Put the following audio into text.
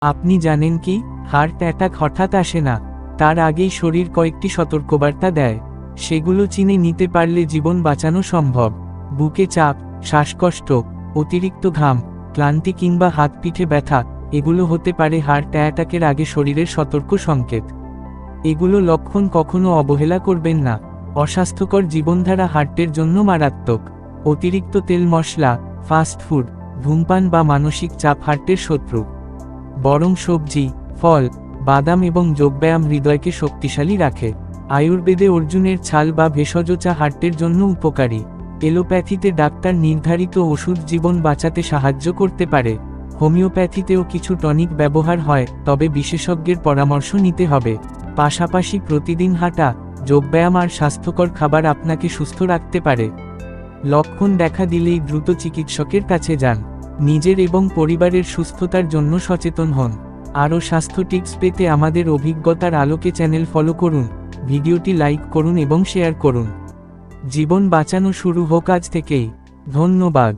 আপনি জানেন কি, হার্ট অ্যাটাক হঠাৎ আসে না, তার আগেই শরীর কয়েকটি সতর্কবার্তা দেয়। সেগুলো চিনে নিতে পারলে জীবন বাঁচানো সম্ভব। বুকে চাপ, শ্বাসকষ্ট, অতিরিক্ত ঘাম, ক্লান্তি কিংবা হাত পিঠে ব্যথা, এগুলো হতে পারে হার্ট অ্যাটাকের আগে শরীরের সতর্ক সংকেত। এগুলো লক্ষণ কখনো অবহেলা করবেন না। অস্বাস্থ্যকর জীবনধারা হার্টের জন্য মারাত্মক। অতিরিক্ত তেল মশলা, ফাস্ট ফুড, ধূমপান বা মানসিক চাপ হার্টের শত্রু। বরং সবজি, ফল, বাদাম এবং যোগব্যায়াম হৃদয়কে শক্তিশালী রাখে। আয়ুর্বেদে অর্জুনের ছাল বা ভেষজ চা হার্টের জন্য উপকারী। এলোপ্যাথিতে ডাক্তার নির্ধারিত ওষুধ জীবন বাঁচাতে সাহায্য করতে পারে। হোমিওপ্যাথিতেও কিছু টনিক ব্যবহার হয়, তবে বিশেষজ্ঞের পরামর্শ নিতে হবে। পাশাপাশি প্রতিদিন হাঁটা, যোগব্যায়াম আর স্বাস্থ্যকর খাবার আপনাকে সুস্থ রাখতে পারে। লক্ষণ দেখা দিলেই দ্রুত চিকিৎসকের কাছে যান। নিজের এবং পরিবারের সুস্থতার জন্য সচেতন হন। আরও স্বাস্থ্য টিপস পেতে আমাদের অভিজ্ঞতার আলোকে চ্যানেল ফলো করুন, ভিডিওটি লাইক করুন এবং শেয়ার করুন। জীবন বাঁচানো শুরু হোক আজ থেকেই। ধন্যবাদ।